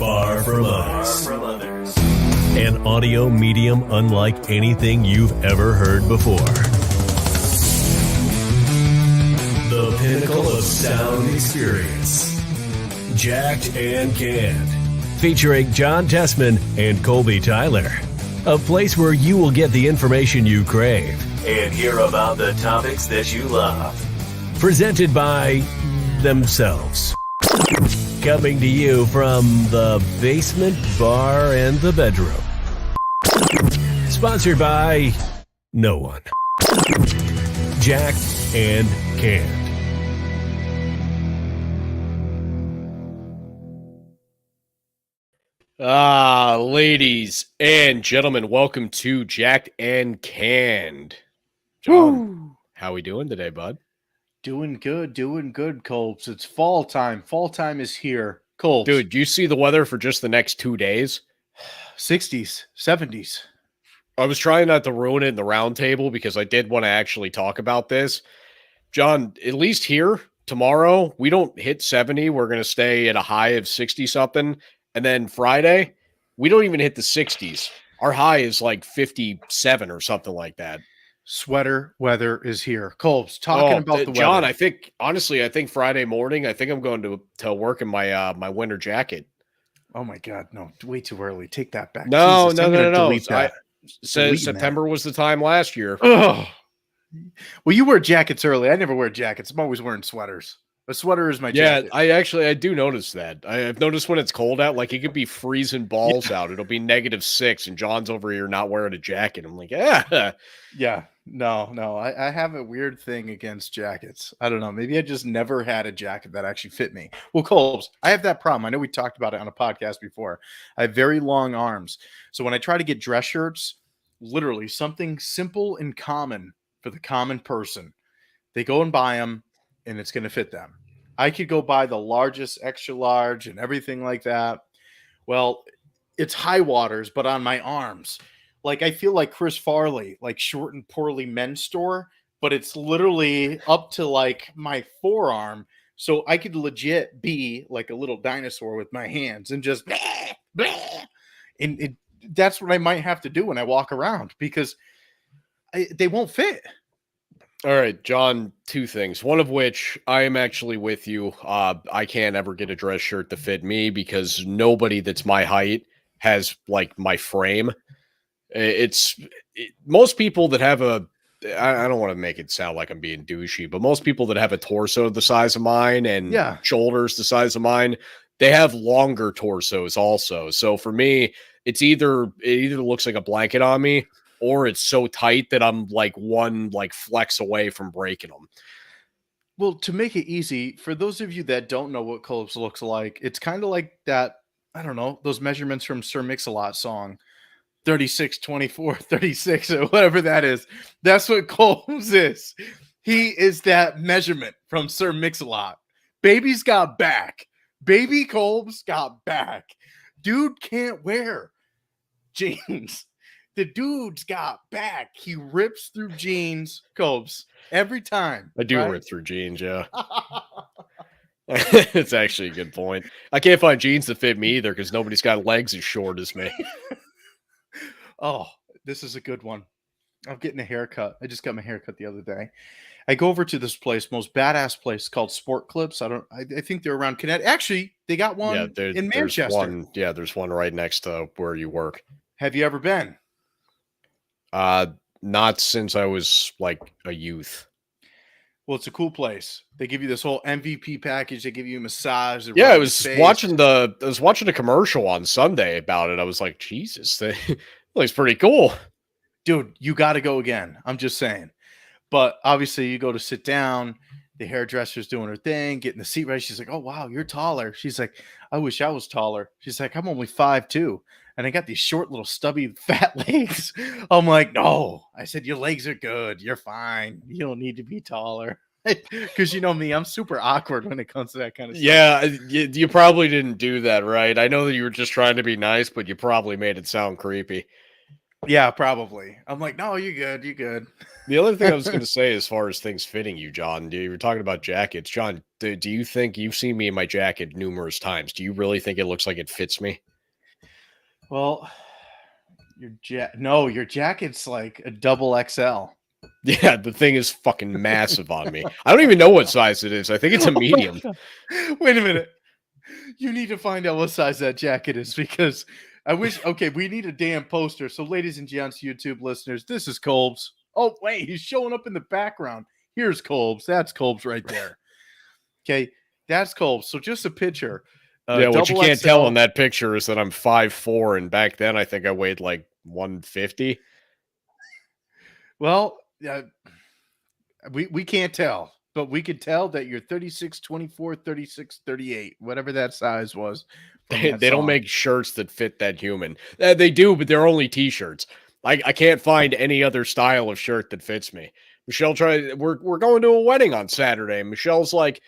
far from others. An audio medium unlike anything you've ever heard before. The pinnacle of sound experience. Jacked and Canned. Featuring John Tessman and Colby Tyler. A place where you will get the information you crave. And hear about the topics that you love. Presented by themselves. Coming to you from the basement, bar, and the bedroom. Sponsored by no one. Jacked and Canned. Ladies and gentlemen, welcome to Jacked and Canned. John, how we doing today, bud? Doing good, Colbs. It's fall time. Fall time is here. Colbs. Dude, do you see the weather for just the next 2 days? 60s, 70s. I was trying not to ruin it in the round table because I did want to actually talk about this. John, at least here, tomorrow, we don't hit 70. We're going to stay at a high of 60-something. And then Friday, we don't even hit the 60s. Our high is like 57 or something like that. Sweater weather is here. Colbs, talking about the weather. John, I think Friday morning, I think I'm going to work in my my winter jacket. Oh my God, no, way too early. Take that back. No. Delete that. Says September was the time last year. Oh. Well, you wear jackets early. I never wear jackets. I'm always wearing sweaters. A sweater is my jacket. Yeah, I do notice that. I've noticed when it's cold out, like it could be freezing balls out. It'll be -6, and John's over here not wearing a jacket. I'm like, yeah. Yeah. No. I have a weird thing against jackets. I don't know. Maybe I just never had a jacket that actually fit me. Well, Colbs, I have that problem. I know we talked about it on a podcast before. I have very long arms. So when I try to get dress shirts, literally something simple and common for the common person, they go and buy them and it's going to fit them. I could go buy the largest, extra large and everything like that. Well, it's high waters, but on my arms. Like, I feel like Chris Farley, like Short and Poorly Men's Store, but it's literally up to like my forearm. So I could legit be like a little dinosaur with my hands and just blah, blah. And that's what I might have to do when I walk around because they won't fit. All right, John, 2 things. One of which I am actually with you. I can't ever get a dress shirt to fit me because nobody that's my height has like my frame. Most people that have I don't want to make it sound like I'm being douchey, but most people that have a torso the size of mine and shoulders the size of mine, they have longer torsos also. So for me, it either looks like a blanket on me or it's so tight that I'm like one flex away from breaking them. Well, to make it easy, for those of you that don't know what Colbs looks like, it's kind of like that, I don't know, those measurements from Sir Mix-a-Lot song. 36, 24, 36, or whatever that is. That's what Colbs is. He is that measurement from Sir Mix-a-Lot. Baby's got back. Baby Colbs got back. Dude can't wear jeans. The dude's got back. He rips through jeans, Colbs, every time. I do rip through jeans, yeah. It's actually a good point. I can't find jeans that fit me either because nobody's got legs as short as me. Oh, this is a good one. I'm getting a haircut. I just got my haircut the other day. I go over to this place, most badass place called Sport Clips. I think they're around Connecticut. Actually, they got one in Manchester. There's one right next to where you work. Have you ever been? Not since I was like a youth. Well, it's a cool place. They give you this whole MVP package. They give you a massage. I was watching a commercial on Sunday about it. I was like, Jesus, looks pretty cool. Dude, you got to go again. I'm just saying. But obviously, you go to sit down. The hairdresser's doing her thing, getting the seat right. She's like, oh, wow, you're taller. She's like, I wish I was taller. She's like, I'm only 5'2". And I got these short, little stubby, fat legs. I'm like, no. I said, your legs are good. You're fine. You don't need to be taller. Because you know me, I'm super awkward when it comes to that kind of stuff. Yeah, you probably didn't do that, right? I know that you were just trying to be nice, but you probably made it sound creepy. Yeah, probably. I'm like, no, you're good. You're good. The other thing I was going to say as far as things fitting you, John, you were talking about jackets. John, do you think you've seen me in my jacket numerous times? Do you really think it looks like it fits me? Well, your jacket's like a double XL. Yeah, the thing is fucking massive on me. I don't even know what size it is. I think it's a medium. Wait a minute. You need to find out what size that jacket is because I wish. Okay, we need a damn poster. So, ladies and gents, YouTube listeners, this is Kolbs. Oh, wait, he's showing up in the background. Here's Kolbs. That's Kolbs right there. Okay, that's Kolbs. So, just a picture. Yeah, what you can't tell in that picture is that I'm 5'4", and back then I think I weighed like 150. Well, we can't tell, but we could tell that you're 36, 24, 36, 38, whatever that size was. They don't make shirts that fit that human. They do, but they're only t-shirts. I can't find any other style of shirt that fits me. Michelle we're going to a wedding on Saturday. Michelle's like,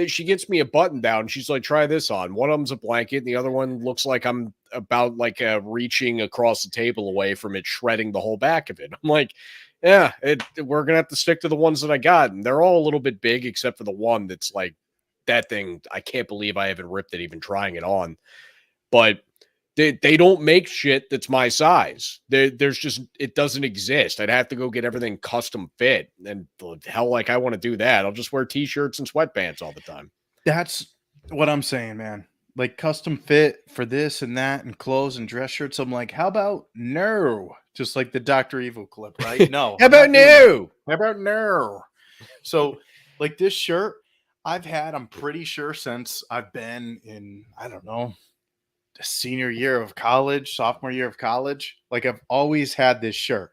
she gets me a button down. And she's like, try this on. One of them's a blanket, and the other one looks like I'm about like reaching across the table away from it, shredding the whole back of it. I'm like, yeah, we're gonna have to stick to the ones that I got, and they're all a little bit big, except for the one that's like that thing. I can't believe I haven't ripped it even trying it on. But they don't make shit that's my size. There's just, it doesn't exist. I'd have to go get everything custom fit, and hell, like I want to do that. I'll just wear t-shirts and sweatpants all the time. That's what I'm saying, man. Like custom fit for this and that and clothes and dress shirts. I'm like, how about no? Just like the Dr. Evil clip, right? No. How about no? How about no? So like this shirt I've had, I'm pretty sure since I've been in, I don't know, the senior year of college, sophomore year of college. Like I've always had this shirt.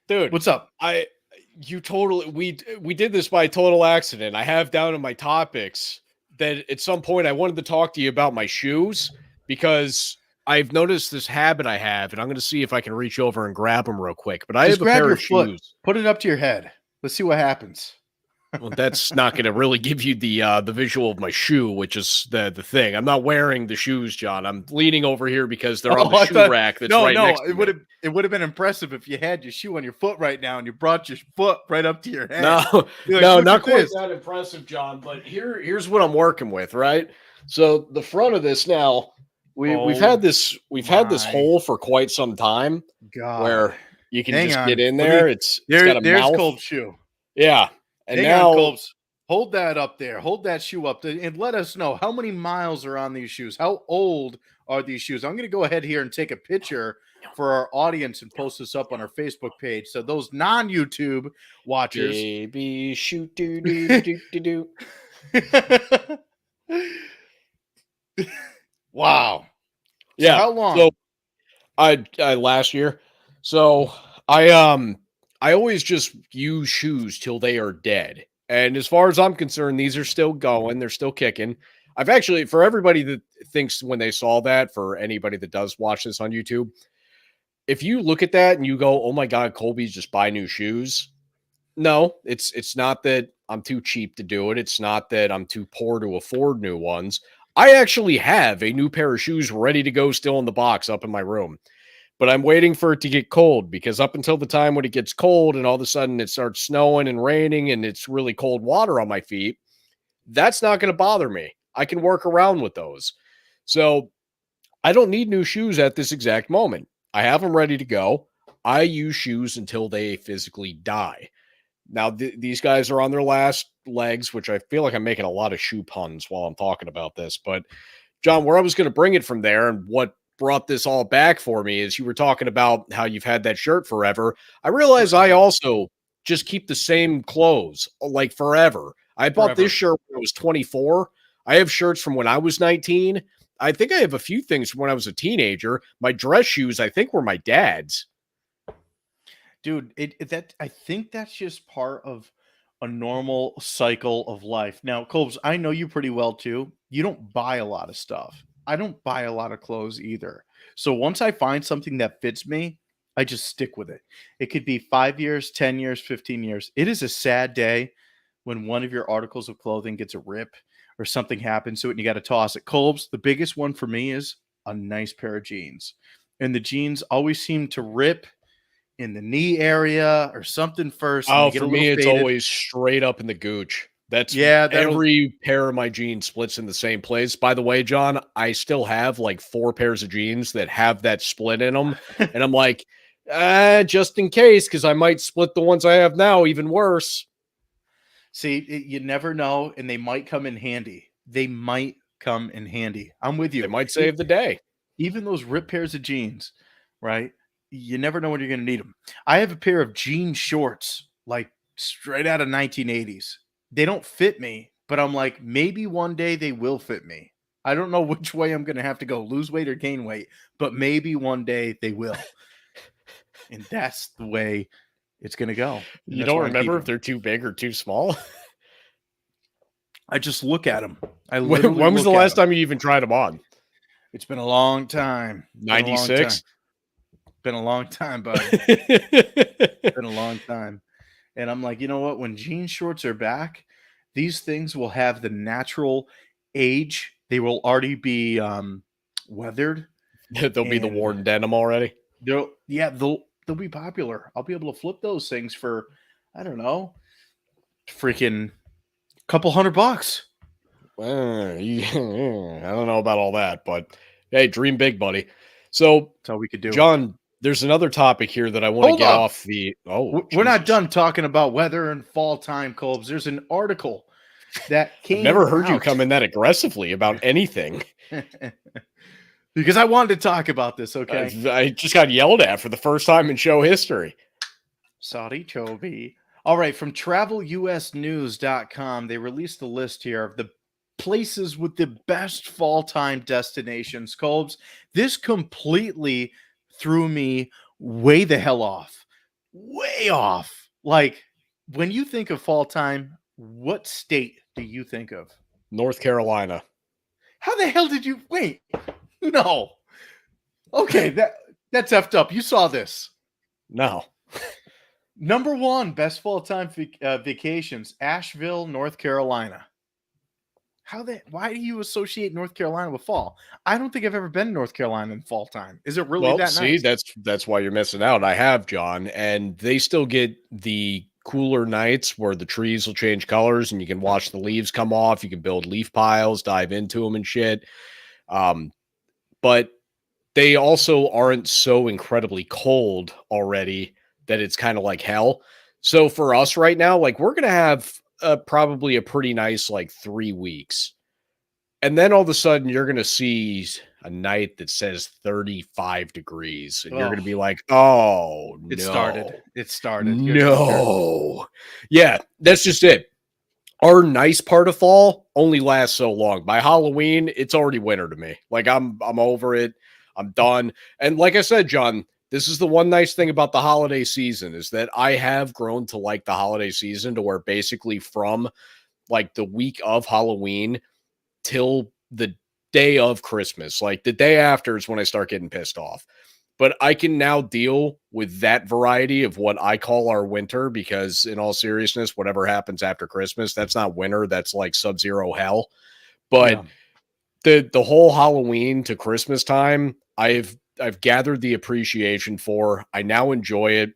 Dude, what's up? We did this by total accident. I have down in my topics that at some point I wanted to talk to you about my shoes because I've noticed this habit I have, and I'm going to see if I can reach over and grab them real quick. But I have a pair of shoes. Put it up to your head. Let's see what happens. Well, that's not going to really give you the visual of my shoe, which is the thing. I'm not wearing the shoes, John. I'm leaning over here because they're on the shoe rack that's right next to me. It would have been impressive if you had your shoe on your foot right now and you brought your foot right up to your head. No, no, not quite that impressive, John. But here's what I'm working with, right? So the front of this now, we've had this hole for quite some time. God, where you can get in there. It's got a mouth. Kolb's shoe. Yeah. And now, Kolbs, hold that up there. Hold that shoe up there and let us know how many miles are on these shoes. How old are these shoes? I'm going to go ahead here and take a picture for our audience and post this up on our Facebook page. So those non-YouTube watchers. Baby shoot do do do do do. Wow. Yeah. So how long? So I last year. So I always just use shoes till they are dead. And as far as I'm concerned, these are still going. They're still kicking. I've actually, for everybody that thinks when they saw that, for anybody that does watch this on YouTube, if you look at that and you go, oh my God, Colby's just buy new shoes. No, it's not that I'm too cheap to do it. It's not that I'm too poor to afford new ones. I actually have a new pair of shoes ready to go still in the box up in my room. But I'm waiting for it to get cold because up until the time when it gets cold and all of a sudden it starts snowing and raining and it's really cold water on my feet, that's not going to bother me. I can work around with those. So I don't need new shoes at this exact moment. I have them ready to go. I use shoes until they physically die. Now, these guys are on their last legs, which I feel like I'm making a lot of shoe puns while I'm talking about this. But, John, where I was going to bring it from there and what brought this all back for me is you were talking about how you've had that shirt forever. I realize I also just keep the same clothes like forever. I bought this shirt when I was 24. I have shirts from when I was 19. I think I have a few things from when I was a teenager. My dress shoes, I think, were my dad's. Dude, I think that's just part of a normal cycle of life. Now, Kolbs, I know you pretty well too. You don't buy a lot of stuff. I don't buy a lot of clothes either. So once I find something that fits me, I just stick with it. It could be 5 years, 10 years, 15 years. It is a sad day when one of your articles of clothing gets a rip or something happens to it and you got to toss it. Kolbs, the biggest one for me is a nice pair of jeans. And the jeans always seem to rip in the knee area or something first. Oh, for me, it's always straight up in the gooch. Every pair of my jeans splits in the same place. By the way, John, I still have like 4 pairs of jeans that have that split in them. And I'm like, just in case, because I might split the ones I have now even worse. See, you never know, and they might come in handy. I'm with you. They might save the day. Even those ripped pairs of jeans, right? You never know when you're going to need them. I have a pair of jean shorts, like straight out of 1980s. They don't fit me, but I'm like, maybe one day they will fit me. I don't know which way I'm going to have to go, lose weight or gain weight, but maybe one day they will. And that's the way it's going to go. You don't remember if they're too big or too small? I just look at them. When was the last time you even tried them on? It's been a long time. 96? Been a long time, buddy. Been a long time. And I'm like, you know what? When jean shorts are back, these things will have the natural age. They will already be weathered. They'll be the worn denim already. They'll be popular. I'll be able to flip those things for, I don't know, freaking couple $100. I don't know about all that, but hey, dream big, buddy. So that's all we could do. John, there's another topic here that I want to get off the. We're not done talking about weather and fall time, Colbs. There's an article that came. Never heard you come in that aggressively about anything. Because I wanted to talk about this. Okay, I just got yelled at for the first time in show history. Sorry, Chobi. All right, from TravelUSNews.com, they released the list here of the places with the best fall time destinations. Colbs, this completely threw me way the hell off. Way off. Like, when you think of fall time, what state do you think of? North Carolina. How the hell did you wait? No. Okay, that's effed up. You saw this. No. Number 1, best fall time vacations, Asheville, North Carolina. Why do you associate North Carolina with fall? I don't think I've ever been to North Carolina in fall time. Is it really that nice? That's why you're missing out. I have, John, and they still get the cooler nights where the trees will change colors and you can watch the leaves come off. You can build leaf piles, dive into them and shit. But they also aren't so incredibly cold already that it's kind of like hell. So for us right now, like we're going to have probably a pretty nice, 3 weeks. And then all of a sudden you're going to see a night that says 35 degrees and you're going to be like, oh, It started. No. Yeah, that's just it. Our nice part of fall only lasts so long. By Halloween, it's already winter to me. Like I'm over it. I'm done. And like I said, John, this is the one nice thing about the holiday season is that I have grown to like the holiday season to where basically from like the week of Halloween till the day of Christmas, like the day after is when I start getting pissed off. But I can now deal with that variety of what I call our winter because in all seriousness, whatever happens after Christmas, that's not winter. That's like sub-zero hell. But the whole Halloween to Christmas time, I've gathered the appreciation for. I now enjoy it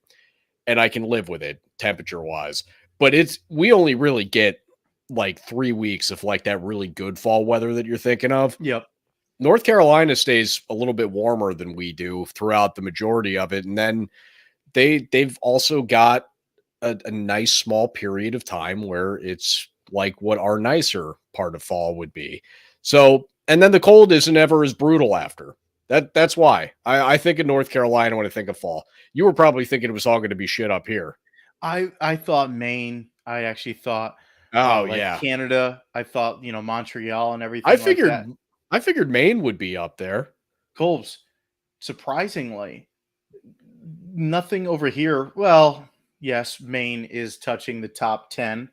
and I can live with it temperature wise. But we only really get like 3 weeks of like that really good fall weather that you're thinking of. Yep. North Carolina stays a little bit warmer than we do throughout the majority of it. And then they've also got a nice small period of time where it's like what our nicer part of fall would be. So, and then the cold isn't ever as brutal after. That's why I think of North Carolina when I think of fall. You were probably thinking it was all going to be shit up here. I thought Maine. I actually thought Canada. I thought, Montreal and everything. I figured Maine would be up there. Colbs, surprisingly, nothing over here. Well, yes, Maine is touching the top 10,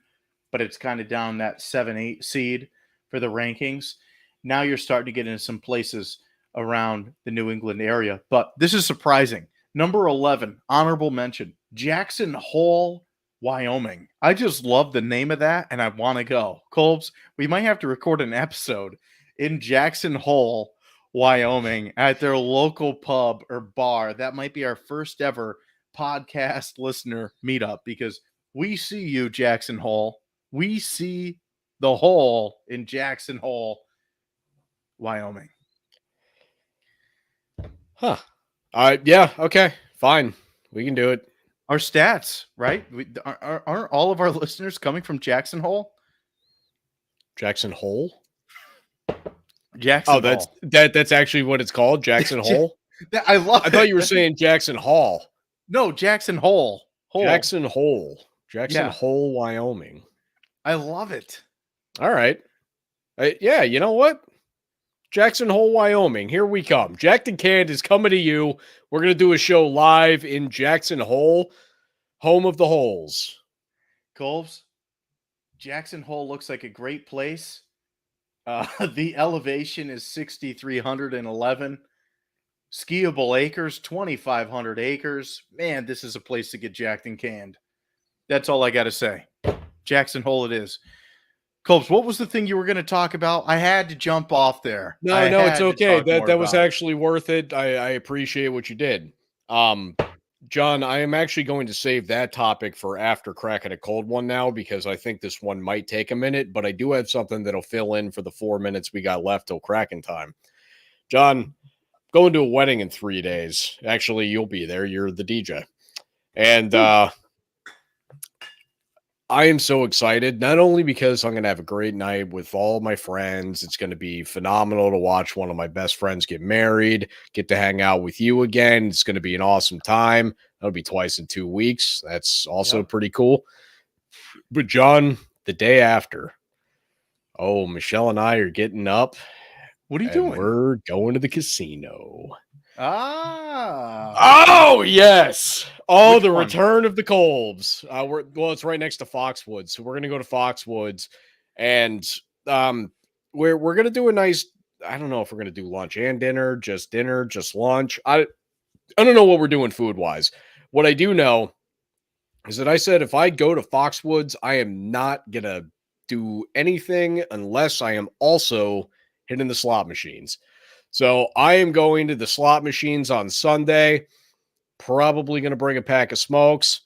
but it's kind of down that 7-8 seed for the rankings. Now you're starting to get into some places around the New England area, but this is surprising. Number 11, honorable mention, Jackson Hole, Wyoming. I just love the name of that, and I want to go. Colbs, we might have to record an episode in Jackson Hole, Wyoming at their local pub or bar. That might be our first ever podcast listener meetup because we see you, Jackson Hole. we see the hole in Jackson Hole, Wyoming. Huh. Yeah, okay, fine. We can do it. Our stats, right? Aren't all of our listeners coming from Jackson Hole? Jackson Hole? Jackson Hole. That's actually what it's called, Jackson Hole? I thought you were saying Jackson Hall. No, Jackson Hole. Jackson Hole. Jackson Hole, Wyoming. I love it. All right. Yeah, you know what? Jackson Hole, Wyoming. Here we come. Jacked and Canned is coming to you. We're going to do a show live in Jackson Hole, home of the holes. Colbs, Jackson Hole looks like a great place. The elevation is 6,311. Skiable acres, 2,500 acres. Man, this is a place to get jacked and canned. That's all I got to say. Jackson Hole it is. Colbs, what was the thing you were going to talk about? I had to jump off there. No, it's okay. That was actually worth it. I appreciate what you did. John, I am actually going to save that topic for after cracking a cold one now, because I think this one might take a minute, but I do have something that'll fill in for the 4 minutes we got left till cracking time. John, going to a wedding in 3 days. Actually, you'll be there. You're the DJ. And I am so excited, not only because I'm going to have a great night with all my friends. It's going to be phenomenal to watch one of my best friends get married, get to hang out with you again. It's going to be an awesome time. That'll be twice in 2 weeks. That's also pretty cool. But John, the day after, Michelle and I are getting up. What are you doing? We're going to the casino. Oh, yes. Oh, the return of the Colbs. It's right next to Foxwoods. So we're going to go to Foxwoods, and we're going to do a nice, I don't know if we're going to do lunch and dinner, just lunch. I don't know what we're doing food-wise. What I do know is that I said if I go to Foxwoods, I am not going to do anything unless I am also hitting the slot machines. So I am going to the slot machines on Sunday, probably going to bring a pack of smokes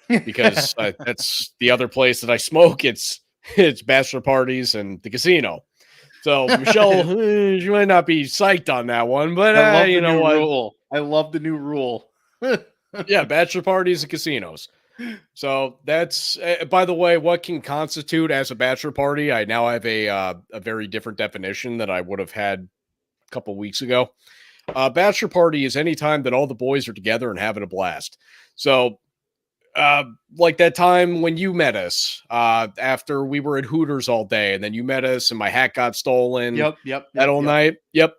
because that's the other place that I smoke. It's bachelor parties and the casino. So Michelle, you might not be psyched on that one, but you know what? Rule. I love the new rule. Yeah, bachelor parties and casinos. So that's, by the way, what can constitute as a bachelor party? I now have a very different definition that I would have had couple weeks ago. Bachelor party is any time that all the boys are together and having a blast. So like that time when you met us after we were at Hooters all day, and then you met us and my hat got stolen. Yep. That whole night. Yep.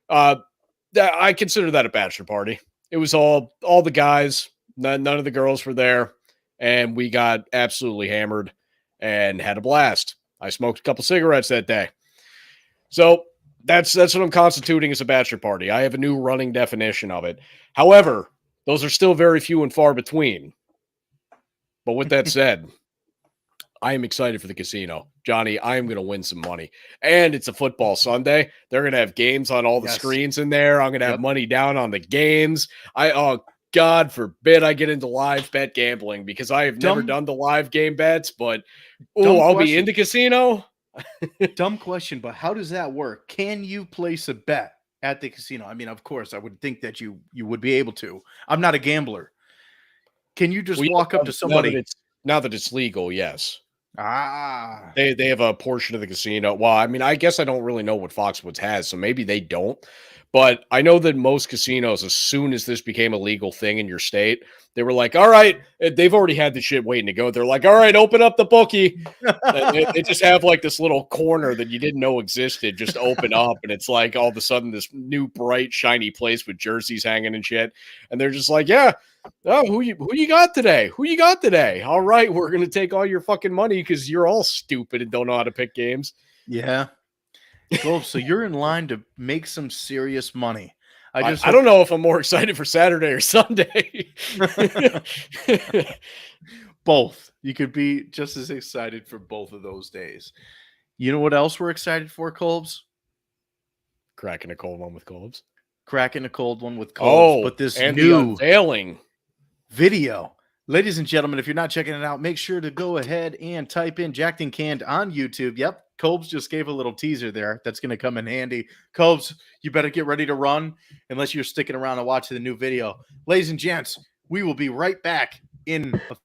I consider that a bachelor party. It was all the guys, none of the girls were there, and we got absolutely hammered and had a blast. I smoked a couple cigarettes that day. So that's what I'm constituting as a bachelor party. I have a new running definition of it. However, those are still very few and far between. But with that said, I am excited for the casino. Johnny, I am going to win some money. And it's a football Sunday. They're going to have games on all the screens in there. I'm going to have money down on the games. God forbid I get into live bet gambling, because I have never done the live game bets, but I'll be in the casino. Dumb question, but how does that work? Can you place a bet at the casino? I mean, of course, I would think that you would be able to. I'm not a gambler. Can you just walk up to somebody? Now that it's legal, yes. They have a portion of the casino. Well, I mean, I guess I don't really know what Foxwoods has, so maybe they don't. But I know that most casinos, as soon as this became a legal thing in your state, they were like, all right, they've already had the shit waiting to go. They're like, all right, open up the bookie. They just have like this little corner that you didn't know existed, just open up. And it's like all of a sudden this new bright, shiny place with jerseys hanging and shit. And they're just like, yeah, who you got today? Who you got today? All right, we're going to take all your fucking money because you're all stupid and don't know how to pick games. Yeah. Well, so you're in line to make some serious money. I don't know if I'm more excited for Saturday or Sunday. Both. You could be just as excited for both of those days. You know what else we're excited for, Colbs? Cracking a cold one with Colbs. Cracking a cold one with Colbs. But this and new unveiling video Ladies and gentlemen, if you're not checking it out, make sure to go ahead and type in Jacked and Canned on YouTube. Yep, Colbs just gave a little teaser there. That's going to come in handy. Colbs, you better get ready to run unless you're sticking around and watching the new video. Ladies and gents, we will be right back in a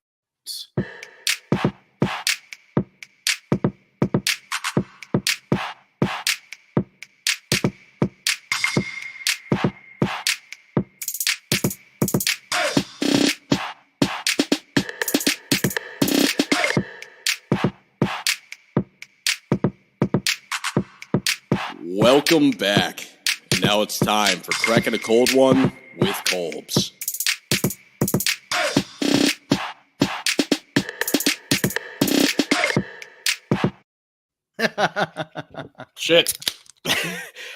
Welcome back. And now it's time for Cracking a Cold One with Colbs. Shit.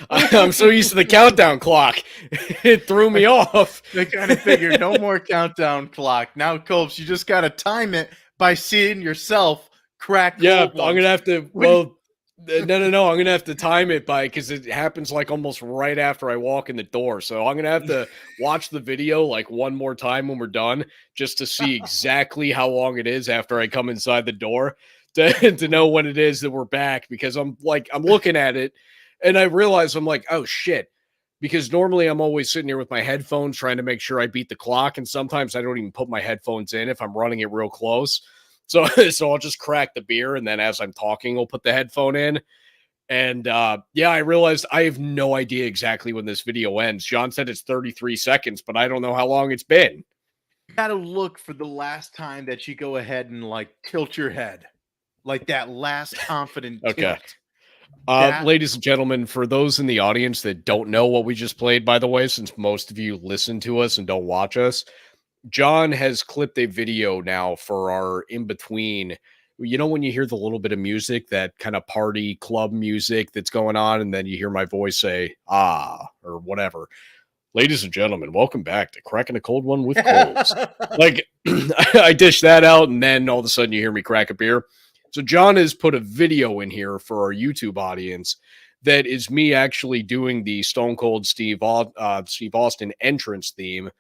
I'm so used to the countdown clock. It threw me off. I kind of figured no more countdown clock. Now, Colbs, you just got to time it by seeing yourself crack. Yeah, I'm going to have to, well, no. I'm going to have to time it because it happens like almost right after I walk in the door. So I'm going to have to watch the video like one more time when we're done just to see exactly how long it is after I come inside the door to know when it is that we're back, because I'm looking at it and I realize I'm like, oh shit. Because normally I'm always sitting here with my headphones trying to make sure I beat the clock. And sometimes I don't even put my headphones in if I'm running it real close. So I'll just crack the beer, and then as I'm talking, I'll put the headphone in. And I realized I have no idea exactly when this video ends. John said it's 33 seconds, but I don't know how long it's been. You got to look for the last time that you go ahead and like tilt your head. Like that last confident okay. Tilt. Ladies and gentlemen, for those in the audience that don't know what we just played, by the way, since most of you listen to us and don't watch us, John has clipped a video now for our in-between. You know when you hear the little bit of music, that kind of party club music that's going on, and then you hear my voice say, ah, or whatever. Ladies and gentlemen, welcome back to Cracking a Cold One with Colbs. Like, I dish that out, and then all of a sudden you hear me crack a beer. So John has put a video in here for our YouTube audience that is me actually doing the Stone Cold Steve Austin entrance theme.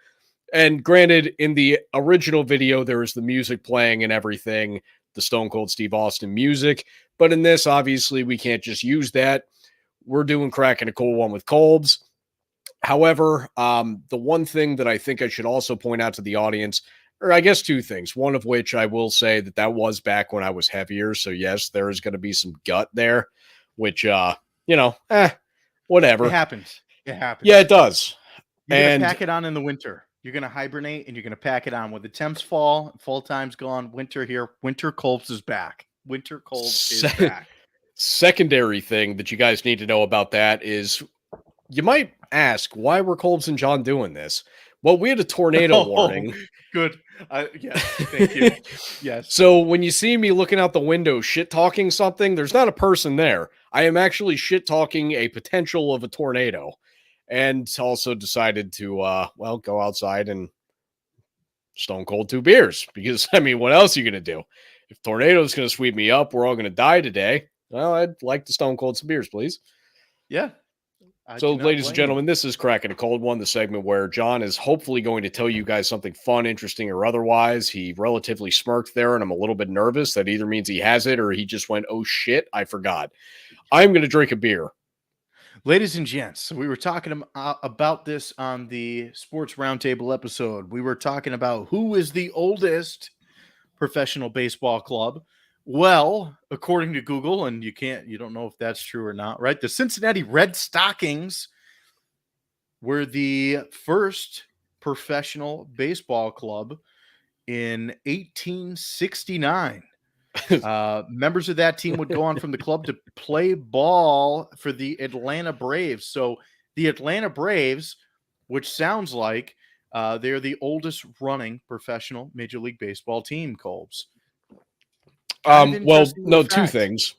And granted, in the original video, there was the music playing and everything, the Stone Cold Steve Austin music. But in this, obviously, we can't just use that. We're doing Cracking a Cold One with Colbs. However, the one thing that I think I should also point out to the audience, or I guess two things, one of which I will say that was back when I was heavier. So yes, there is going to be some gut there, which, whatever. It happens. Yeah, it does. You're going to pack it on in the winter. You're going to hibernate and you're going to pack it on when the temps fall time's gone. Winter here. Winter Colbs is back. Winter Colbs is back. Secondary thing that you guys need to know about that is you might ask, why were Colbs and John doing this? Well, we had a tornado warning. Good. Yes. Thank you. Yes. So when you see me looking out the window, shit talking something, there's not a person there. I am actually shit talking a potential of a tornado. And also decided to, go outside and stone cold 2 beers. Because, I mean, what else are you going to do? If tornado's going to sweep me up, we're all going to die today. Well, I'd like to stone cold some beers, please. Yeah. So, ladies and gentlemen, this is Cracking a Cold One, the segment where John is hopefully going to tell you guys something fun, interesting, or otherwise. He relatively smirked there, and I'm a little bit nervous. That either means he has it or he just went, oh, shit, I forgot. I'm going to drink a beer. Ladies and gents, we were talking about this on the Sports Roundtable episode. We were talking about who is the oldest professional baseball club. Well, according to Google, and you don't know if that's true or not, right? The Cincinnati Red Stockings were the first professional baseball club in 1869. Members of that team would go on from the club to play ball for the Atlanta Braves. So the Atlanta Braves, which sounds like they're the oldest running professional Major League Baseball team, Colbs. Two things.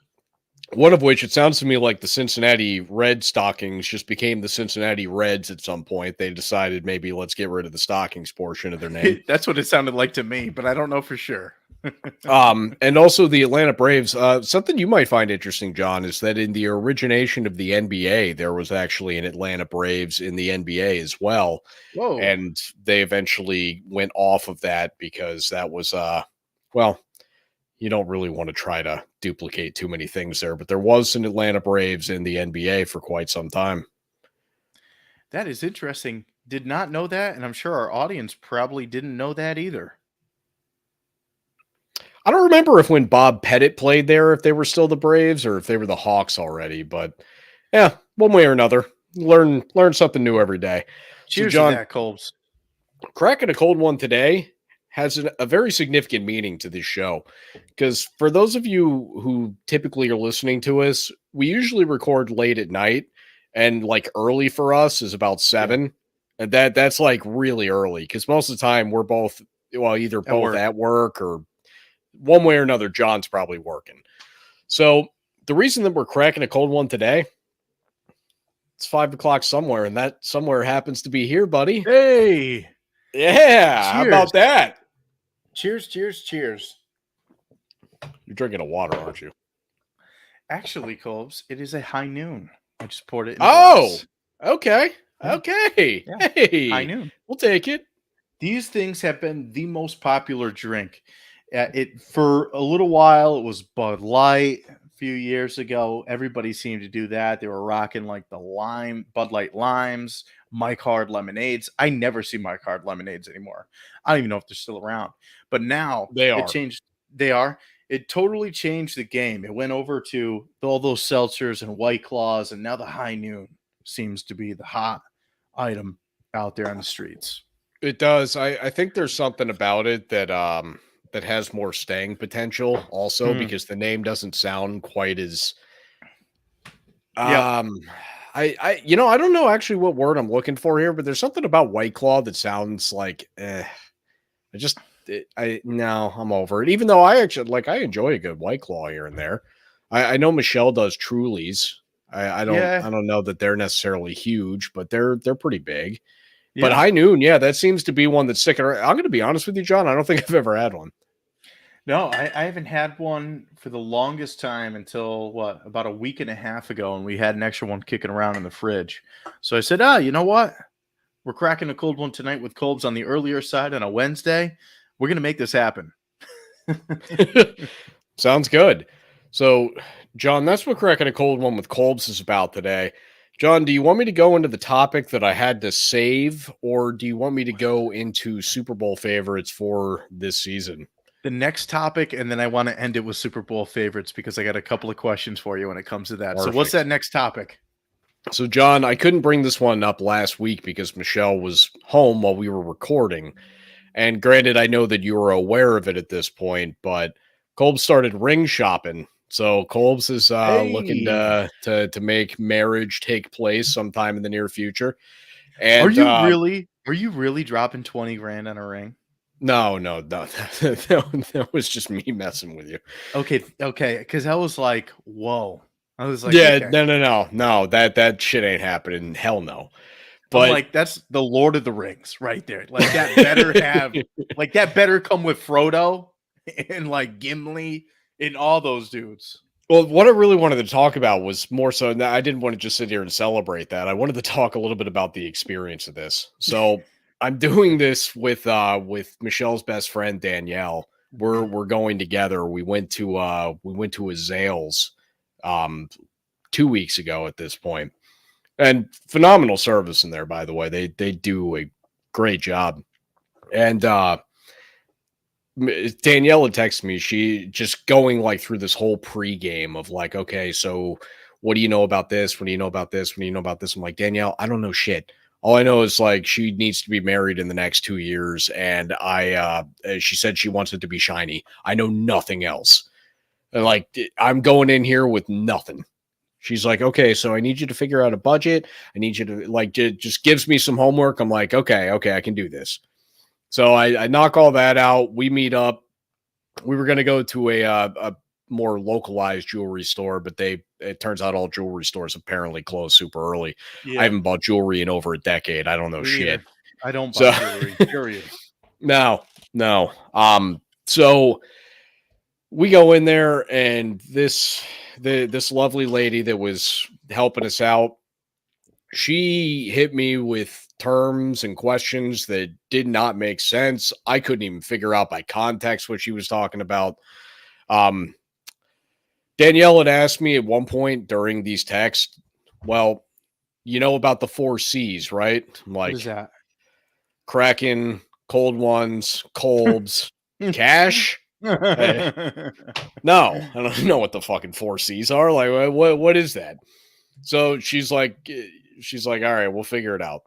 One of which, it sounds to me like the Cincinnati Red Stockings just became the Cincinnati Reds at some point. They decided maybe let's get rid of the Stockings portion of their name. That's what it sounded like to me, but I don't know for sure. And also the Atlanta Braves. Something you might find interesting, John, is that in the origination of the NBA, there was actually an Atlanta Braves in the NBA as well. Whoa. And they eventually went off of that because that was, well, you don't really want to try to duplicate too many things there, but there was an Atlanta Braves in the NBA for quite some time. That is interesting. Did not know that, and I'm sure our audience probably didn't know that either. I don't remember if when Bob Pettit played there, if they were still the Braves or if they were the Hawks already, but yeah, one way or another, learn something new every day. Cheers, so John, to that, Colbs. Cracking a cold one today has a very significant meaning to this show, because for those of you who typically are listening to us, we usually record late at night, and like early for us is about 7, and that's like really early because most of the time we're both either at work or one way or another. John's probably working. So the reason that we're cracking a cold one today, it's 5 o'clock somewhere, and that somewhere happens to be here, buddy. Hey, yeah, how about that? Cheers, cheers, cheers. You're drinking a water, aren't you? Actually, Colbs, it is a high noon. I just poured it in glass. Okay. Okay. Yeah. Hey, high noon. We'll take it. These things have been the most popular drink. It for a little while, it was Bud Light. A few years ago, everybody seemed to do that. They were rocking like the Bud Light limes, Mike Hard lemonades. I never see Mike Hard lemonades anymore. I don't even know if they're still around. But now it changed. They are. It totally changed the game. It went over to all those seltzers and White Claws, and now the High Noon seems to be the hot item out there on the streets. It does. I think there's something about it that that has more staying potential also because the name doesn't sound quite as I don't know actually what word I'm looking for here, but there's something about White Claw that sounds like I'm over it. Even though I enjoy a good White Claw here and there. I know Michelle does Trulies. I don't know that they're necessarily huge, but they're pretty big. Yeah. But High Noon, that seems to be one that's sticking around. I'm going to be honest with you, John. I don't think I've ever had one. No, I haven't had one for the longest time until about a week and a half ago, and we had an extra one kicking around in the fridge. So I said, you know what? We're cracking a cold one tonight with Colbs on the earlier side on a Wednesday. We're going to make this happen. Sounds good. So, John, that's what cracking a cold one with Colbs is about today. John, do you want me to go into the topic that I had to save, or do you want me to go into Super Bowl favorites for this season? The next topic, and then I want to end it with Super Bowl favorites because I got a couple of questions for you when it comes to that. Perfect. So what's that next topic? So, John, I couldn't bring this one up last week because Michelle was home while we were recording. And granted, I know that you were aware of it at this point, but Colbs started ring shopping. So Colbs is looking to make marriage take place sometime in the near future. And are you really dropping 20 grand on a ring? No. That was just me messing with you. Okay. Because I was like, whoa. I was like, no. That shit ain't happening. Hell no. But like that's the Lord of the Rings right there. Like that better come with Frodo and like Gimli and all those dudes. Well, what I really wanted to talk about was more so. I didn't want to just sit here and celebrate that. I wanted to talk a little bit about the experience of this. So I'm doing this with Michelle's best friend Danielle. We're going together. We went to a Zales 2 weeks ago at this point. And phenomenal service in there, by the way. They do a great job. And Danielle had texted me. She just going like through this whole pregame of like, okay, so what do you know about this? What do you know about this? What do you know about this? I'm like, Danielle, I don't know shit. All I know is like she needs to be married in the next 2 years. And she said she wants it to be shiny. I know nothing else. And like, I'm going in here with nothing. She's like, okay, so I need you to figure out a budget. I need you to like, just gives me some homework. I'm like, okay, I can do this. So I knock all that out. We meet up. We were going to go to a more localized jewelry store, but it turns out all jewelry stores apparently close super early. Yeah. I haven't bought jewelry in over a decade. I don't know shit. I don't buy jewelry, period. No. So we go in there, and this lovely lady that was helping us out, she hit me with terms and questions that did not make sense. I couldn't even figure out by context what she was talking about. Danielle had asked me at one point during these texts, well, you know about the 4 C's, right? I'm like, what is that? Kraken, cold ones, Kolbs, cash. Hey, no, I don't know what the fucking 4 C's are. Like, what is that? So she's like, all right, we'll figure it out.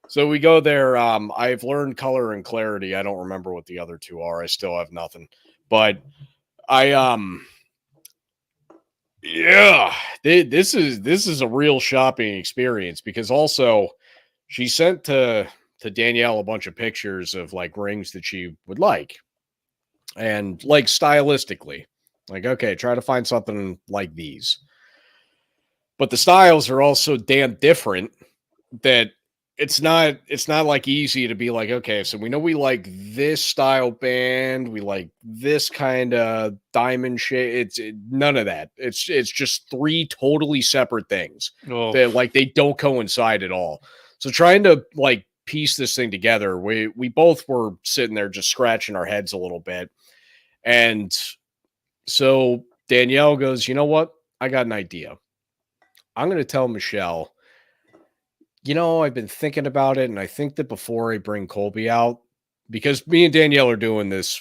So we go there. I've learned color and clarity. I don't remember what the other 2 are. I still have nothing, but yeah, this is a real shopping experience, because also she sent to Danielle a bunch of pictures of like rings that she would like, and like stylistically, like, okay, try to find something like these. But the styles are also damn different that it's not like easy to be like, okay, so we know we like this style band, we like this kind of diamond shape. None of that. It's just 3 totally separate things that like they don't coincide at all. So trying to like piece this thing together, we both were sitting there just scratching our heads a little bit. And so Danielle goes, you know what? I got an idea. I'm going to tell Michelle, you know, I've been thinking about it, and I think that before I bring Colby out, because me and Danielle are doing this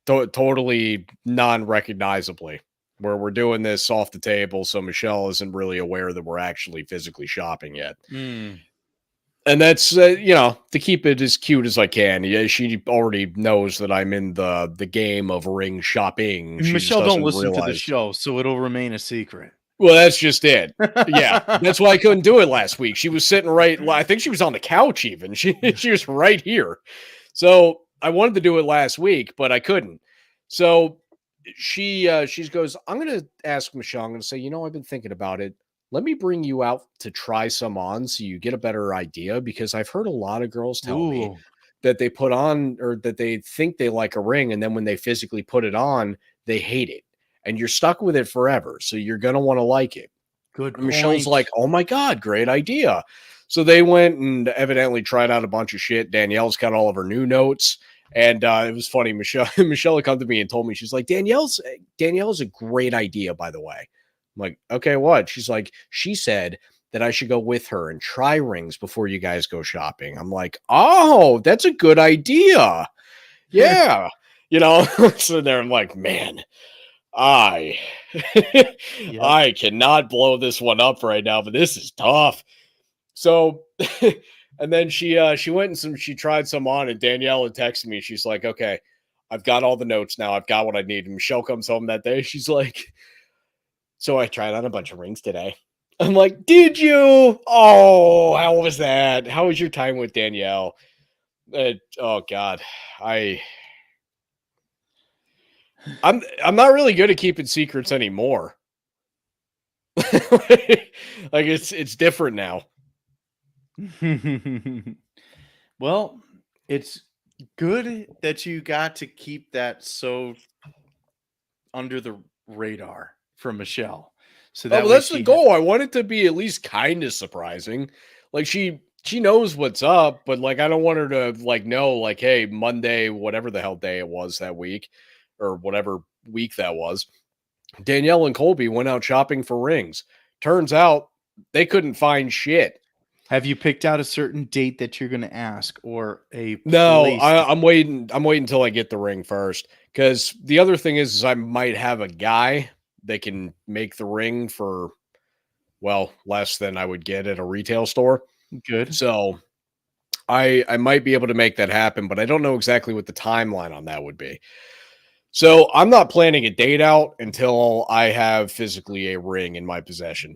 totally non-recognizably, where we're doing this off the table, so Michelle isn't really aware that we're actually physically shopping yet. And that's, you know, to keep it as cute as I can. Yeah, she already knows that I'm in the game of ring shopping. Michelle don't listen to the show, so it'll remain a secret. Well, that's just it. Yeah, that's why I couldn't do it last week. She was sitting right. I think she was on the couch even. She was right here. So I wanted to do it last week, but I couldn't. So she goes, I'm going to ask Michelle. I'm going to say, you know, I've been thinking about it. Let me bring you out to try some on so you get a better idea, because I've heard a lot of girls tell me that they put on, or that they think they like a ring, and then when they physically put it on, they hate it. And you're stuck with it forever. So you're going to want to like it. Good point. Michelle's like, oh my God, great idea. So they went and evidently tried out a bunch of shit. Danielle's got all of her new notes. And it was funny. Michelle had come to me and told me, she's like, Danielle's a great idea, by the way. I'm like, okay, what? She's like, she said that I should go with her and try rings before you guys go shopping. I'm like, oh, that's a good idea. Yeah. You know, so there I'm like, man, I cannot blow this one up right now, but this is tough. So, and then she went and she tried some on, and Danielle had texted me. She's like, okay, I've got all the notes now. I've got what I need. And Michelle comes home that day. She's like, so I tried on a bunch of rings today. I'm like, did you? Oh, how was that? How was your time with Danielle? Oh God, I'm not really good at keeping secrets anymore. Like it's different now. Well, it's good that you got to keep that so under the radar for Michelle. So that's the goal. I want it to be at least kind of surprising. Like she knows what's up, but like I don't want her to like know, like, hey, Monday, whatever the hell day it was that week, or whatever week that was, Danielle and Colby went out shopping for rings. Turns out they couldn't find shit. Have you picked out a certain date that you're going to ask, or a place? No, I'm waiting until I get the ring first, because the other thing is I might have a guy that can make the ring for, well, less than I would get at a retail store. Good. So I might be able to make that happen, but I don't know exactly what the timeline on that would be. So I'm not planning a date out until I have physically a ring in my possession.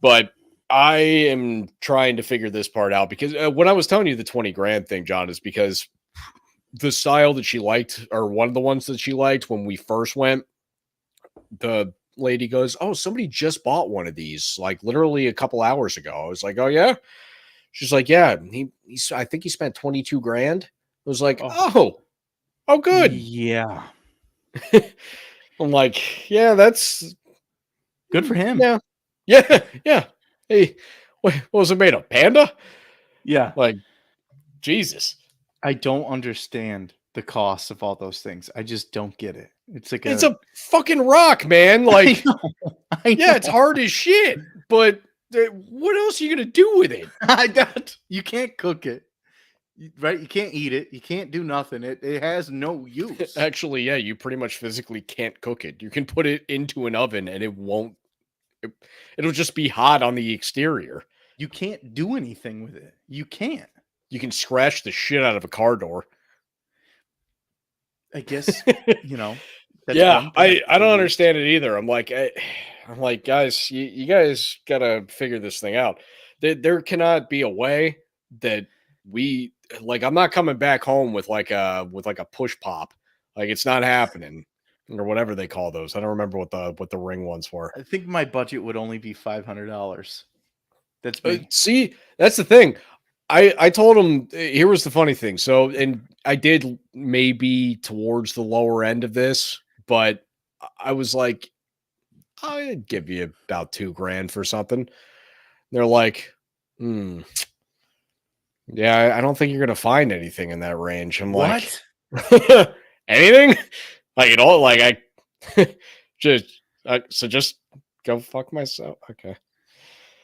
But I am trying to figure this part out, because when I was telling you the 20 grand thing, John, is because the style that she liked, or one of the ones that she liked when we first went, the lady goes, oh, somebody just bought one of these like literally a couple hours ago. I was like, oh yeah. She's like, yeah, I think he spent 22 grand. I was like, oh good. Yeah. I'm like, yeah, that's good for him. Yeah. Hey, what was it made of? Panda? Yeah. Like, Jesus. I don't understand the cost of all those things. I just don't get it. It's like it's a fucking rock, man. Like, I know. It's hard as shit, but what else are you gonna do with it? You can't cook it, right? You can't eat it. You can't do nothing. It has no use. Actually, yeah, you pretty much physically can't cook it. You can put it into an oven and it won't. It'll just be hot on the exterior. You can't do anything with it. You can't. You can scratch the shit out of a car door. I guess, That's I don't understand it either. I'm like, guys, you guys gotta figure this thing out. There cannot be a way that we I'm not coming back home with like a push pop. Like, it's not happening, or whatever they call those. I don't remember what the ring ones were. I think my budget would only be $500. That's me. See, that's the thing. I told him, here was the funny thing. So, and I did maybe towards the lower end of this, but I was like, I'd give you about $2,000 for something. They're like, yeah, I don't think you're going to find anything in that range. I'm what? Like, anything? Like, like just go fuck myself. Okay.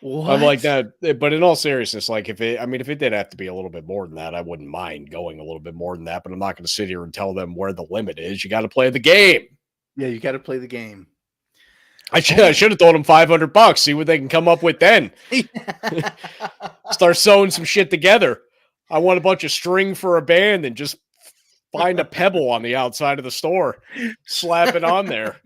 What? I'm like that, but in all seriousness, like if it did have to be a little bit more than that, I wouldn't mind going a little bit more than that, but I'm not going to sit here and tell them where the limit is. You got to play the game. Yeah, you got to play the game. I should have told them $500. See what they can come up with then. Start sewing some shit together. I want a bunch of string for a band and just find a pebble on the outside of the store, slap it on there.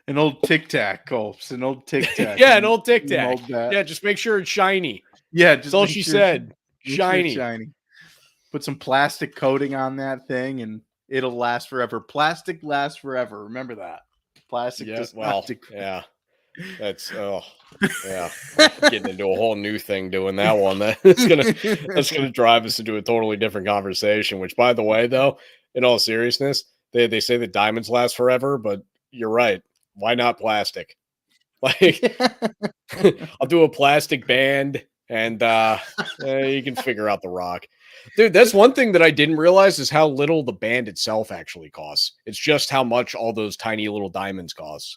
An old Tic Tac, Colps. An old Tic Tac. Yeah, an old Tic Tac. Yeah, just make sure it's shiny. Yeah, that's all she said. Shiny. Shiny. Put some plastic coating on that thing, and it'll last forever. Plastic lasts forever. Remember that. Plastic. Yeah. That's getting into a whole new thing doing that one. That's gonna drive us into a totally different conversation. Which, by the way, though, in all seriousness, they say that diamonds last forever, but you're right. Why not plastic? Like, I'll do a plastic band, and you can figure out the rock. Dude, that's one thing that I didn't realize is how little the band itself actually costs. It's just how much all those tiny little diamonds cost.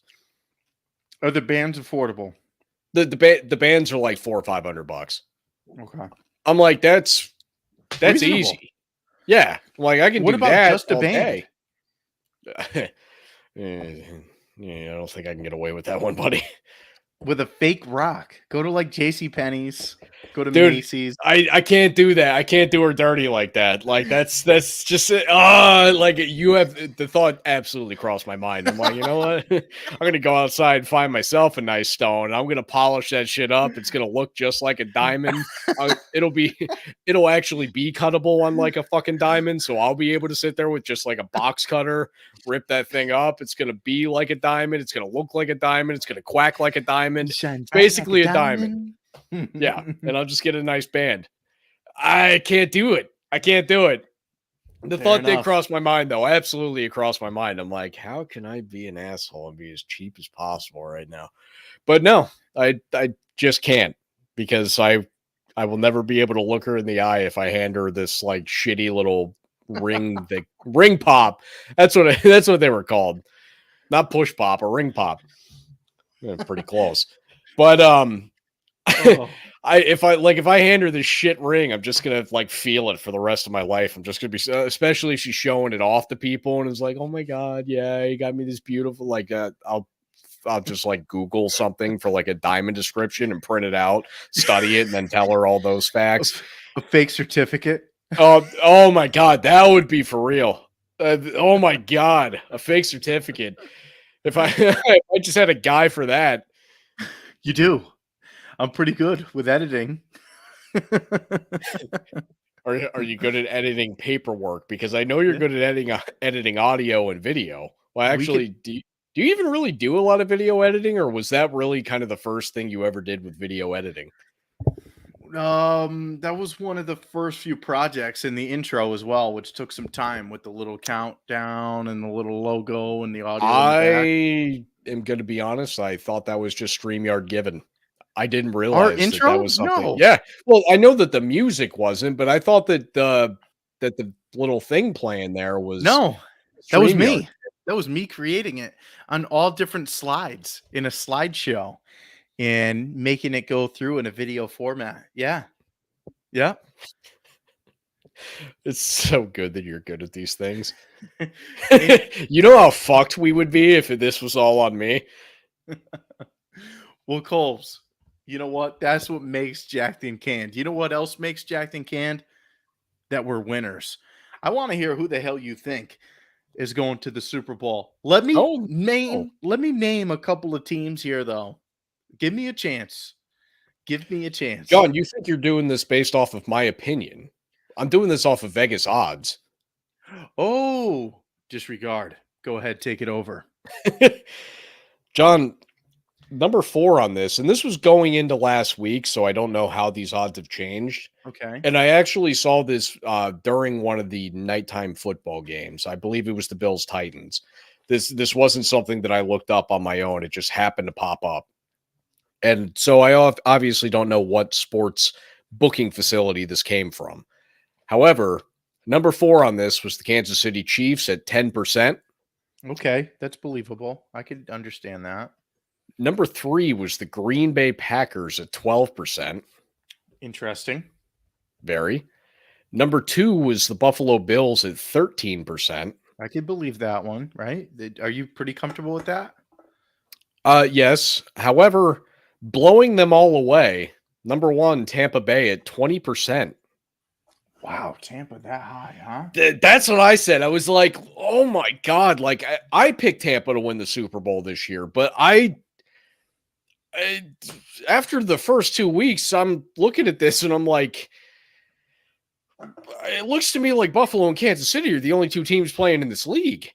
Are the bands affordable? The bands are like $400 or $500. Okay. I'm like, that's reasonable. Easy. Yeah, like I can. What do about that just a band? Yeah, I don't think I can get away with that one, buddy. With a fake rock. Go to like JCPenney's. Go to Macy's. I can't do that. I can't do her dirty like that. Like that's just like you have the thought absolutely crossed my mind. I'm like, you know what? I'm gonna go outside and find myself a nice stone. I'm gonna polish that shit up. It's gonna look just like a diamond. It'll actually be cuttable on like a fucking diamond. So I'll be able to sit there with just like a box cutter, rip that thing up. It's gonna be like a diamond. It's gonna look like a diamond. It's gonna quack like a diamond. It's basically like a diamond. Yeah, and I'll just get a nice band. I can't do it. The thought did cross my mind, though. Absolutely, it crossed my mind. I'm like, how can I be an asshole and be as cheap as possible right now? But no, I just can't, because I will never be able to look her in the eye if I hand her this like shitty little ring ring pop. That's what they were called. Not push pop, or ring pop. Yeah, pretty close. But if I hand her this shit ring, I'm just gonna like feel it for the rest of my life. I'm just gonna be, especially if she's showing it off to people and it's like, oh my god, yeah, you got me this beautiful. Like, I'll just like Google something for like a diamond description and print it out, study it, and then tell her all those facts. A fake certificate. Oh my god, that would be for real. Oh my god, a fake certificate. If I just had a guy for that. You do. I'm pretty good with editing. Are you good at editing paperwork? Because I know you're good at editing audio and video. Well, actually, do you even really do a lot of video editing, or was that really kind of the first thing you ever did with video editing? That was one of the first few projects in the intro as well, which took some time with the little countdown and the little logo and the audio. I am going to be honest. I thought that was just StreamYard given. I didn't realize our intro. That was something. No. Yeah. Well, I know that the music wasn't, but I thought that the little thing playing there was no. That was me. That was me creating it on all different slides in a slideshow and making it go through in a video format. Yeah. Yeah. It's so good that you're good at these things. You know how fucked we would be if this was all on me? Well, Colbs, you know what? That's what makes Jacked and Canned. You know what else makes Jacked and Canned? That we're winners. I want to hear who the hell you think is going to the Super Bowl. Let me name a couple of teams here, though. Give me a chance. Give me a chance. John, you think you're doing this based off of my opinion? I'm doing this off of Vegas odds. Oh, disregard. Go ahead, take it over. John, number 4 on this, and this was going into last week, so I don't know how these odds have changed. Okay. And I actually saw this during one of the nighttime football games. I believe it was the Bills-Titans. This wasn't something that I looked up on my own. It just happened to pop up. And so I obviously don't know what sports booking facility this came from. However, number 4 on this was the Kansas City Chiefs at 10%. Okay, that's believable. I could understand that. Number 3 was the Green Bay Packers at 12%. Interesting. Very. Number 2 was the Buffalo Bills at 13%. I could believe that one, right? Are you pretty comfortable with that? Yes. However, blowing them all away, number 1, Tampa Bay at 20%. Wow, Tampa that high, huh? That's what I said. I was like, oh my God. Like, I picked Tampa to win the Super Bowl this year, but after the first 2 weeks, I'm looking at this and I'm like, it looks to me like Buffalo and Kansas City are the only 2 teams playing in this league.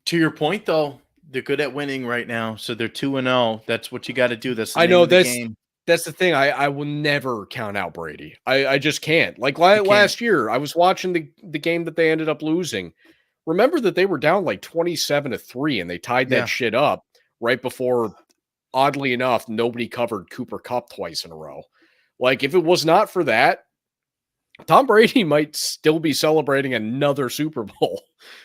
To your point, though, they're good at winning right now, so they're 2-0. That's what you got to do. That's the name of the game. That's the thing. I will never count out Brady. I just can't. Like last year, I was watching the game that they ended up losing. Remember that they were down like 27-3, and they tied that shit up right before, oddly enough, nobody covered Cooper Kupp twice in a row. Like, if it was not for that, Tom Brady might still be celebrating another Super Bowl.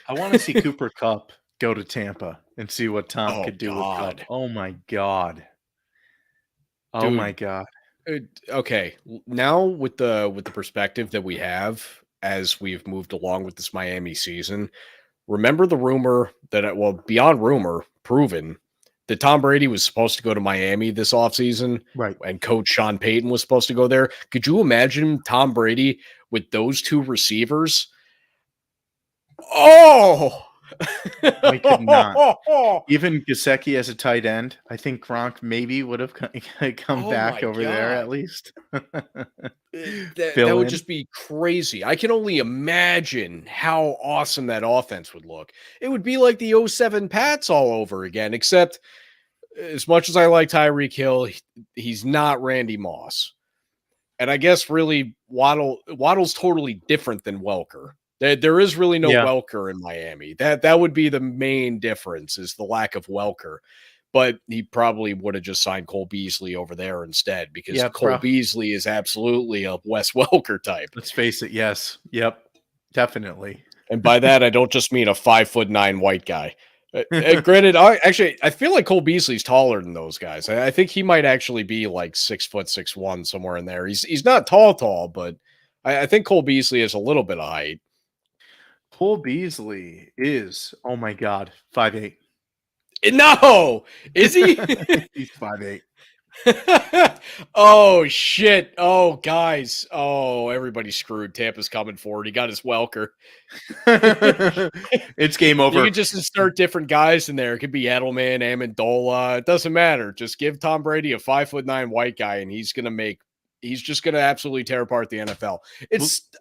I want to see Cooper Kupp go to Tampa and see what Tom could do with Kupp. Oh, my God. Oh, dude, my God. Okay. Now with the perspective that we have as we've moved along with this Miami season, remember the rumor that, beyond rumor, proven, that Tom Brady was supposed to go to Miami this offseason, right? And Coach Sean Payton was supposed to go there. Could you imagine Tom Brady with those 2 receivers? Oh! I could not. Even Gesicki as a tight end, I think Gronk maybe would have come back over there at least. that would just be crazy. I can only imagine how awesome that offense would look. It would be like the 07 Pats all over again, except as much as I like Tyreek Hill, he's not Randy Moss. And I guess really Waddle's totally different than Welker. There is really no Welker in Miami. That would be the main difference, is the lack of Welker. But he probably would have just signed Cole Beasley over there instead, because Cole Beasley is absolutely a Wes Welker type. Let's face it. Yes. Yep. Definitely. And by that, I don't just mean a 5'9" white guy. Granted, I feel like Cole Beasley's taller than those guys. I think he might actually be like 6'6" somewhere in there. He's not tall, but I think Cole Beasley has a little bit of height. Cole Beasley is, oh my God, 5'8". No, is he? He's 5'8". Oh shit! Oh guys! Oh, everybody's screwed. Tampa's coming forward. He got his Welker. It's game over. You can just insert different guys in there. It could be Edelman, Amendola. It doesn't matter. Just give Tom Brady a 5'9" white guy, and he's just gonna absolutely tear apart the NFL.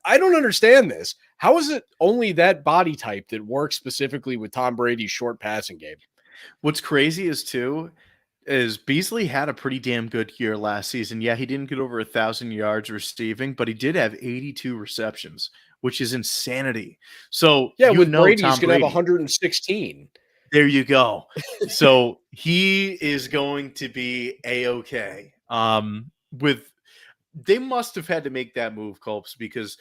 I don't understand this. How is it only that body type that works specifically with Tom Brady's short passing game? What's crazy is too, is Beasley had a pretty damn good year last season. Yeah, he didn't get over 1,000 yards receiving, but he did have 82 receptions, which is insanity. So yeah, with Brady, Tom he's going to have 116. There you go. So he is going to be A-okay. They must have had to make that move, Colps, because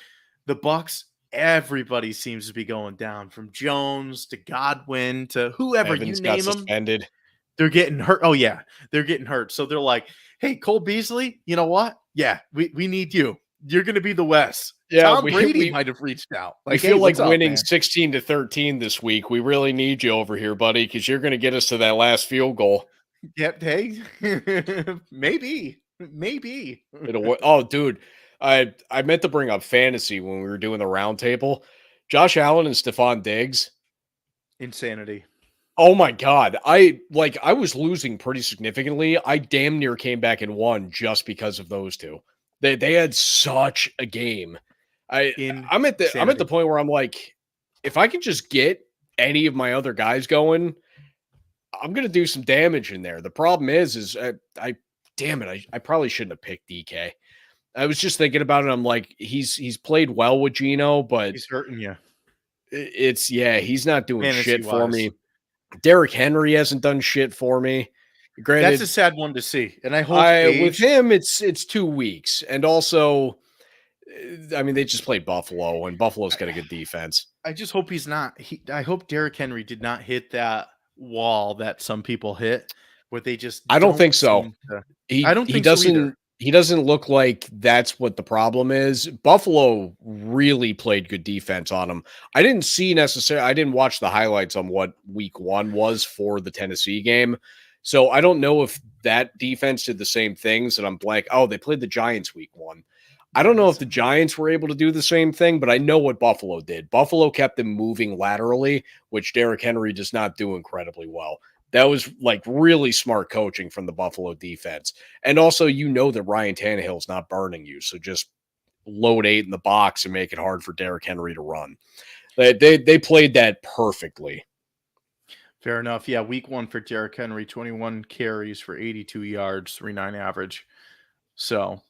the Bucs, everybody seems to be going down, from Jones to Godwin to whoever Evans you name them. Suspended. They're getting hurt. Oh, yeah. They're getting hurt. So they're like, hey, Cole Beasley, you know what? Yeah, we need you. You're going to be the West. Yeah, Tom Brady might have reached out. I feel like winning 16-13 this week. We really need you over here, buddy, because you're going to get us to that last field goal. Yep. Hey, maybe. Oh, dude, I meant to bring up fantasy when we were doing the roundtable. Josh Allen and Stephon Diggs. Insanity. Oh my God. I was losing pretty significantly. I damn near came back and won just because of those two. They had such a game. I'm at the point where I'm like, if I can just get any of my other guys going, I'm gonna do some damage in there. The problem is I probably shouldn't have picked DK. I was just thinking about it. I'm like, he's played well with Geno, but he's hurting you. He's not doing shit for me. Derrick Henry hasn't done shit for me. Granted, that's a sad one to see, and I hope with him it's 2 weeks, and also, I mean, they just played Buffalo, and Buffalo's got a good defense. I just hope he's not. I hope Derrick Henry did not hit that wall that some people hit, where they just. I don't think so. I don't think so either. He doesn't look like that's what the problem is. Buffalo really played good defense on him. I didn't watch the highlights on what week 1 was for the Tennessee game. So I don't know if that defense did the same things. And I'm blank. Oh, they played the Giants week 1. I don't know if the Giants were able to do the same thing, but I know what Buffalo did. Buffalo kept them moving laterally, which Derrick Henry does not do incredibly well. That was like really smart coaching from the Buffalo defense. And also, that Ryan Tannehill's not burning you. So just load 8 in the box and make it hard for Derrick Henry to run. They played that perfectly. Fair enough. Yeah, week 1 for Derrick Henry, 21 carries for 82 yards, 3.9 average. So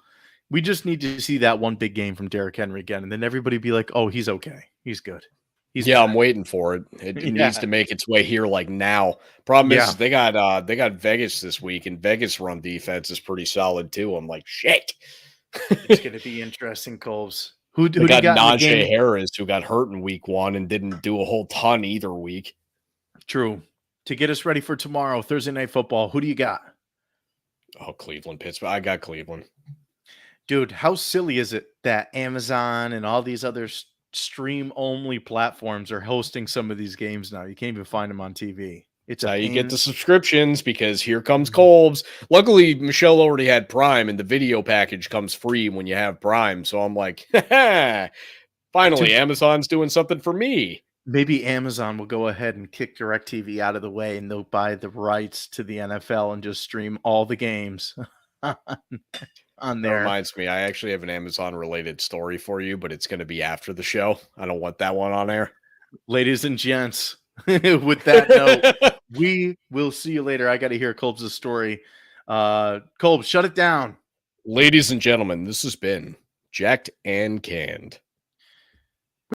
we just need to see that one big game from Derrick Henry again. And then everybody be like, oh, he's okay. He's good. I'm waiting for it. It needs to make its way here like now. Problem is they got Vegas this week, and Vegas run defense is pretty solid too. I'm like, shit. It's gonna be interesting, Colbs. Who got Najee Harris, who got hurt in week 1 and didn't do a whole ton either week. True. To get us ready for tomorrow, Thursday Night Football, who do you got? Oh, Cleveland, Pittsburgh. I got Cleveland. Dude, how silly is it that Amazon and all these other stream-only platforms are hosting some of these games now? You can't even find them on TV. It's how you get the subscriptions, because here comes Colbs. Luckily, Michelle already had Prime, and the video package comes free when you have Prime. So I'm like, finally, Amazon's doing something for me. Maybe Amazon will go ahead and kick DirecTV out of the way, and they'll buy the rights to the NFL and just stream all the games on there. That reminds me, I actually have an Amazon-related story for you, but it's going to be after the show. I don't want that one on air. Ladies and gents, with that note, we will see you later. I got to hear Colbs' story. Colbs, shut it down. Ladies and gentlemen, this has been Jacked and Canned.